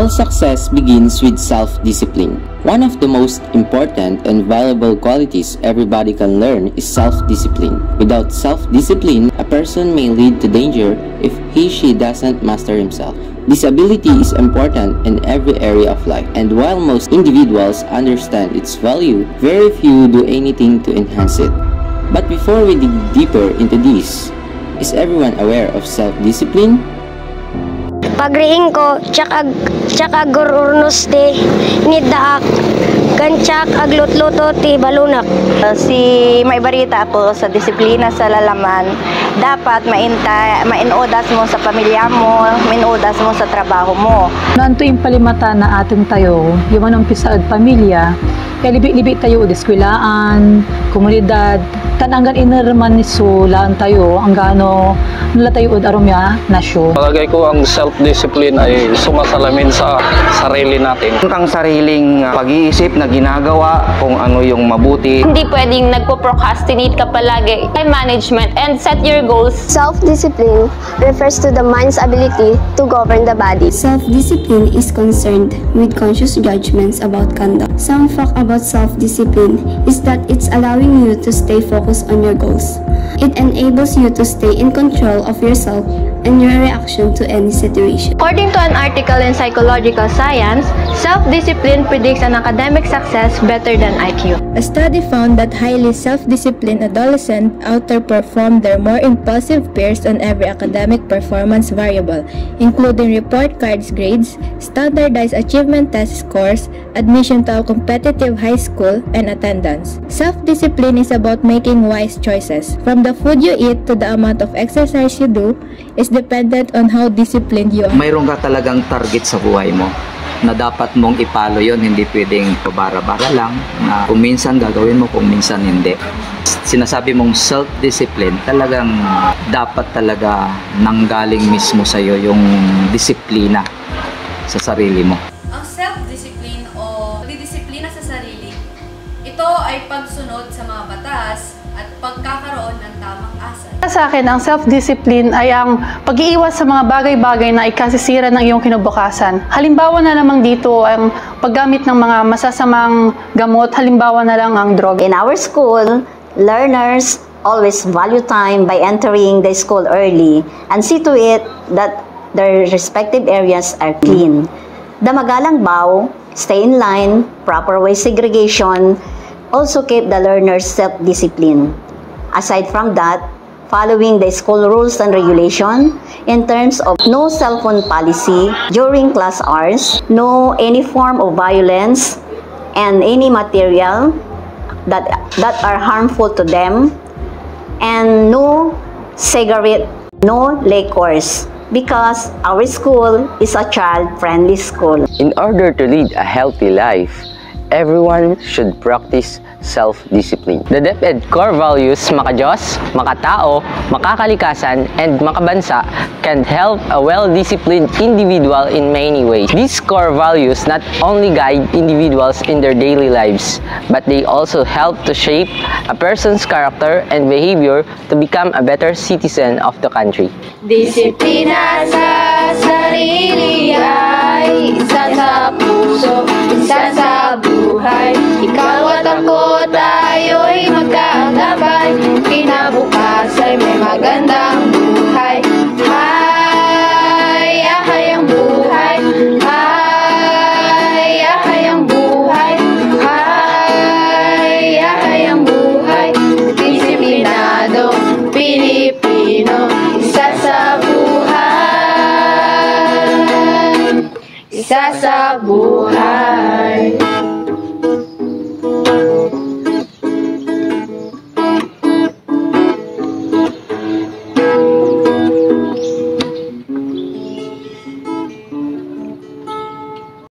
All success begins with self-discipline. One of the most important and valuable qualities everybody can learn is self-discipline. Without self-discipline, a person may lead to danger if he/she doesn't master himself. This ability is important in every area of life, and while most individuals understand its value, very few do anything to enhance it. But before we dig deeper into this, is everyone aware of self-discipline? Pagriing ko, tsak ag gururnos ti nidaak, gancak aglutluto ti balunak. May barita ako sa disiplina sa lalaman. Dapat mainodas mo sa pamilya mo, mainodas mo sa trabaho mo. Nanto yung palimata na ating tayo, yung anong pisaad pamilya, kaya libi-libi tayo diskwilaan, komunidad, tananggan inerman ni laan tayo, ang gano, nula tayo aromya nasyo. Palagay ko ang self-discipline ay sumasalamin sa sarili natin. Ang sariling pag-iisip na ginagawa kung ano yung mabuti. Hindi pwedeng nagpo-procrastinate ka palagi. Time management and set your goals. Self-discipline refers to the mind's ability to govern the body. Self-discipline is concerned with conscious judgments about conduct. Some fact about self-discipline is that it's allowing you to stay focused on your goals. It enables you to stay in control of yourself and your reaction to any situation. According to an article in Psychological Science, self-discipline predicts an academic success better than IQ. A study found that highly self-disciplined adolescents outperformed their more impulsive peers on every academic performance variable, including report cards grades, standardized achievement test scores, admission to a competitive high school, and attendance. Self-discipline is about making wise choices. From the food you eat to the amount of exercise you do is dependent on how disciplined you are. Mayroon ka talagang target sa buhay mo na dapat mong ipalo yon, hindi pwedeng pabara-bara lang na kung minsan gagawin mo, kung minsan hindi. Sinasabi mong self-discipline, talagang dapat talaga nanggaling mismo sa iyo yung disiplina sa sarili mo. Ang self-discipline o didisiplina sa sarili, ito ay pagsunod sa mga batas at pagkakaroon ng tamang asal. Sa akin, ang self-discipline ay ang pag-iiwas sa mga bagay-bagay na ikasisira ng iyong kinabukasan. Halimbawa na lamang dito ang paggamit ng mga masasamang gamot, halimbawa na lang ang droga. In our school, learners always value time by entering the school early and see to it that their respective areas are clean. Damagalang baw, stay in line, proper way segregation, also keep the learners self-discipline. Aside from that, following the school rules and regulation in terms of no cell phone policy during class hours, no any form of violence, and any material that are harmful to them, and no cigarette, no liquors, because our school is a child-friendly school. In order to lead a healthy life, everyone should practice self-discipline. The DepEd core values makadiyos, makatao, makakalikasan, and makabansa can help a well-disciplined individual in many ways. These core values not only guide individuals in their daily lives, but they also help to shape a person's character and behavior to become a better citizen of the country. Disiplina sa sarili ay isa sa puso, isa sa buhay. Ikaw at ako tayo'y magkagabay, kinabukas ay may magandang buhay. Hay, ahay ang buhay. Hay, ahay ang buhay. Hay, ahay ang buhay. Disiplinado Pilipino, isa sa buhay, isa sa buhay.